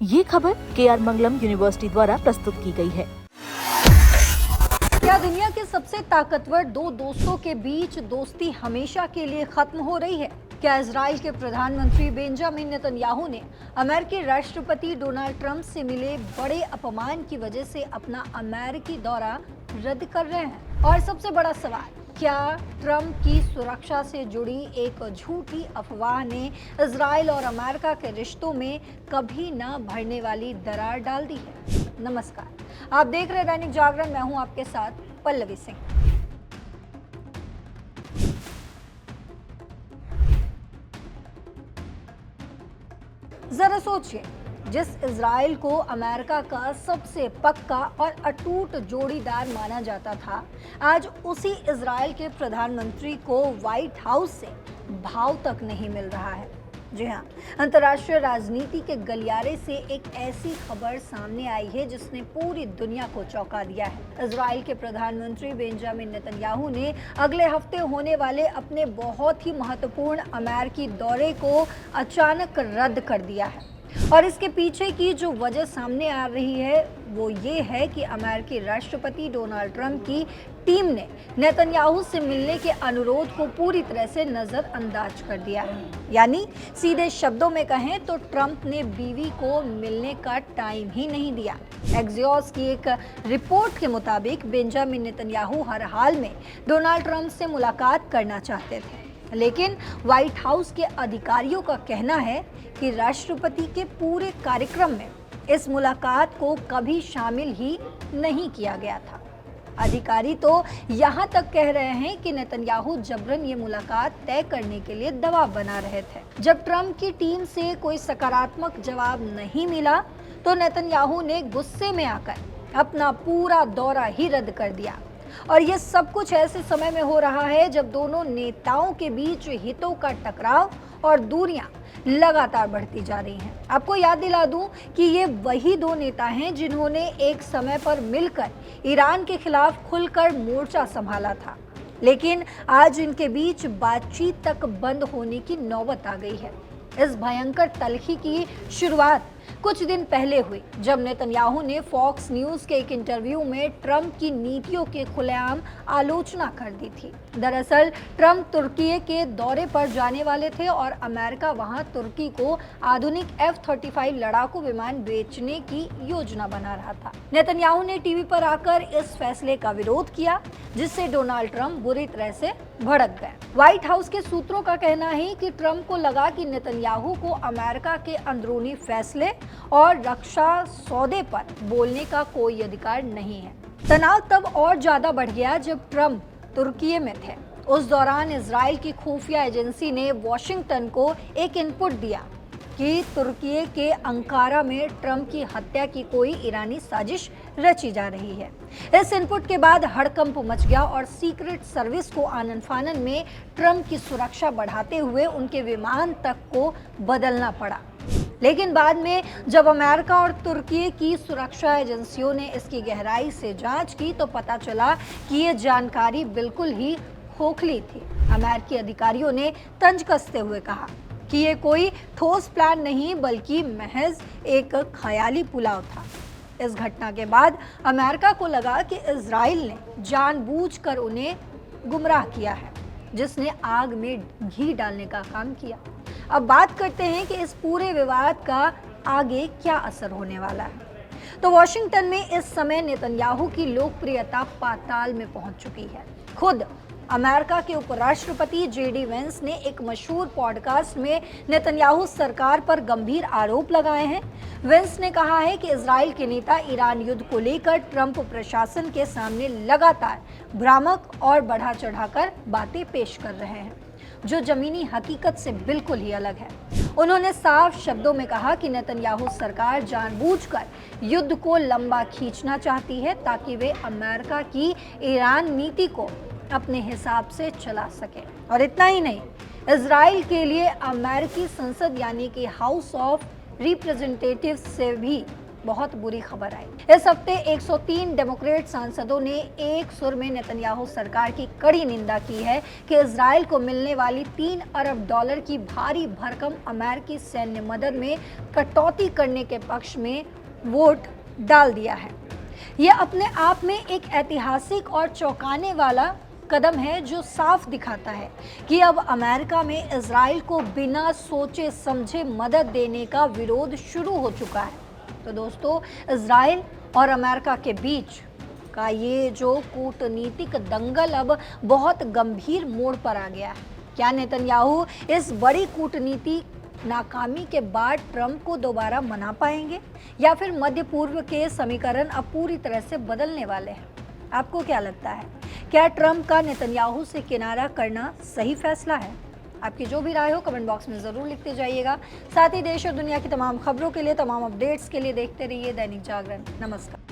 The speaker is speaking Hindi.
ये खबर KR मंगलम यूनिवर्सिटी द्वारा प्रस्तुत की गई है। क्या दुनिया के सबसे ताकतवर दो दोस्तों के बीच दोस्ती हमेशा के लिए खत्म हो रही है? क्या इजराइल के प्रधानमंत्री बेंजामिन नेतन्याहू ने अमेरिकी राष्ट्रपति डोनाल्ड ट्रंप से मिले बड़े अपमान की वजह से अपना अमेरिकी दौरा रद्द कर रहे हैं? और सबसे बड़ा सवाल, क्या ट्रंप की सुरक्षा से जुड़ी एक झूठी अफवाह ने इजराइल और अमेरिका के रिश्तों में कभी न भरने वाली दरार डाल दी है? नमस्कार, आप देख रहे दैनिक जागरण। मैं हूं आपके साथ पल्लवी सिंह। जरा सोचिए, जिस इजराइल को अमेरिका का सबसे पक्का और अटूट जोड़ीदार माना जाता था, आज उसी इजराइल के प्रधानमंत्री को व्हाइट हाउस से भाव तक नहीं मिल रहा है। जी हाँ, अंतर्राष्ट्रीय राजनीति के गलियारे से एक ऐसी खबर सामने आई है जिसने पूरी दुनिया को चौंका दिया है। इजराइल के प्रधानमंत्री बेंजामिन नेतन्याहू ने अगले हफ्ते होने वाले अपने बहुत ही महत्वपूर्ण अमेरिकी दौरे को अचानक रद्द कर दिया है। और इसके पीछे की जो वजह सामने आ रही है वो ये है कि अमेरिकी राष्ट्रपति डोनाल्ड ट्रंप की टीम ने नेतन्याहू से मिलने के अनुरोध को पूरी तरह से नजरअंदाज कर दिया है। यानी सीधे शब्दों में कहें तो ट्रंप ने बीवी को मिलने का टाइम ही नहीं दिया। एक्सियोस की एक रिपोर्ट के मुताबिक बेंजामिन नेतन्याहू हर हाल में डोनाल्ड ट्रंप से मुलाकात करना चाहते थे, लेकिन व्हाइट हाउस के अधिकारियों का कहना है कि राष्ट्रपति के पूरे कार्यक्रम में इस मुलाकात को कभी शामिल ही नहीं किया गया था। अधिकारी तो यहाँ तक कह रहे हैं कि नेतन्याहू जबरन ये मुलाकात तय करने के लिए दबाव बना रहे थे। जब ट्रंप की टीम से कोई सकारात्मक जवाब नहीं मिला तो नेतन्याहू ने गुस्से में आकर अपना पूरा दौरा ही रद्द कर दिया। और ये सब कुछ ऐसे समय में हो रहा है जब दोनों नेताओं के बीच हितों का टकराव और दूरियां लगातार बढ़ती जा रही हैं। आपको याद दिला दूं कि ये वही दो नेता हैं जिन्होंने एक समय पर मिलकर ईरान के खिलाफ खुलकर मोर्चा संभाला था, लेकिन आज इनके बीच बातचीत तक बंद होने की नौबत आ गई है। इस भयंकर तल्खी की शुरुआत कुछ दिन पहले हुई जब नेतन्याहू ने फॉक्स न्यूज के एक इंटरव्यू में ट्रंप की नीतियों के खुलेआम आलोचना कर दी थी। दरअसल ट्रंप तुर्की के दौरे पर जाने वाले थे और अमेरिका वहां तुर्की को आधुनिक F-35 लड़ाकू विमान बेचने की योजना बना रहा था। नेतन्याहू ने टीवी पर आकर इस फैसले का विरोध किया, जिससे डोनाल्ड ट्रंप बुरी तरह से भड़क गए। व्हाइट हाउस के सूत्रों का कहना है कि ट्रंप को लगा कि नेतन्याहू को अमेरिका के अंदरूनी फैसले और रक्षा सौदे पर बोलने का कोई अधिकार नहीं है। तनाव तब और ज्यादा बढ़ गया जब ट्रंप तुर्की में थे। उस दौरान इजराइल की खुफिया एजेंसी ने वॉशिंगटन को एक इनपुट दिया कि तुर्की के अंकारा में ट्रंप की हत्या की कोई ईरानी साजिश रची जा रही है। इस इनपुट के बाद हड़कंप मच गया और सीक्रेट सर्विस को आनन फानन में ट्रंप की सुरक्षा बढ़ाते हुए उनके विमान तक को बदलना पड़ा। लेकिन बाद में जब अमेरिका और तुर्की की सुरक्षा एजेंसियों ने इसकी गहराई से जांच की तो पता चला कि ये जानकारी बिल्कुल ही खोखली थी। अमेरिकी अधिकारियों ने तंज कसते हुए कहा कि ये कोई ठोस प्लान नहीं बल्कि महज एक ख़याली पुलाव था। इस घटना के बाद अमेरिका को लगा कि इजराइल ने जानबूझकर उन्हें गुमराह किया है, जिसने आग में घी डालने का काम किया। अब बात करते हैं कि इस पूरे विवाद का आगे क्या असर होने वाला है। तो वॉशिंगटन में इस समय नेतन्याहू की लोकप्रियता पाताल में पहुंच चुकी है। खुद अमेरिका के उपराष्ट्रपति JD वेंस ने एक मशहूर पॉडकास्ट में नेतन्याहू सरकार पर गंभीर आरोप लगाए हैं। वेंस ने कहा है कि इजराइल के नेता ईरान युद्ध को लेकर ट्रंप प्रशासन के सामने लगातार भ्रामक और बढ़ा चढ़ाकर बातें पेश कर रहे हैं, जो जमीनी हकीकत से बिल्कुल ही अलग है। उन्होंने साफ शब्दों में कहा कि नेतन्याहू सरकार जानबूझकर युद्ध को लंबा खींचना चाहती है ताकि वे अमेरिका की ईरान नीति को अपने हिसाब से चला सके। और इतना ही नहीं, इजराइल के लिए अमेरिकी संसद यानी कि हाउस ऑफ रिप्रेजेंटेटिव्स से भी बहुत बुरी खबर आई। इस हफ्ते 103 डेमोक्रेट सांसदों ने एक सुर में नेतन्याहू सरकार की कड़ी निंदा की है कि इजराइल को मिलने वाली $3 अरब की भारी भरकम अमेरिकी सैन्य मदद में कटौती करने के पक्ष में वोट डाल दिया है। यह अपने आप में एक ऐतिहासिक और चौंकाने वाला कदम है जो साफ दिखाता है कि अब अमेरिका में इजराइल को बिना सोचे समझे मदद देने का विरोध शुरू हो चुका है। तो दोस्तों, इजराइल और अमेरिका के बीच का ये जो कूटनीतिक दंगल अब बहुत गंभीर मोड़ पर आ गया है। क्या नेतन्याहू इस बड़ी कूटनीति नाकामी के बाद ट्रंप को दोबारा मना पाएंगे या फिर मध्य पूर्व के समीकरण अब पूरी तरह से बदलने वाले हैं? आपको क्या लगता है? क्या ट्रंप का नेतन्याहू से किनारा करना सही फैसला है? आपकी जो भी राय हो कमेंट बॉक्स में ज़रूर लिखते जाइएगा। साथ ही देश और दुनिया की तमाम खबरों के लिए, तमाम अपडेट्स के लिए देखते रहिए दैनिक जागरण। नमस्कार।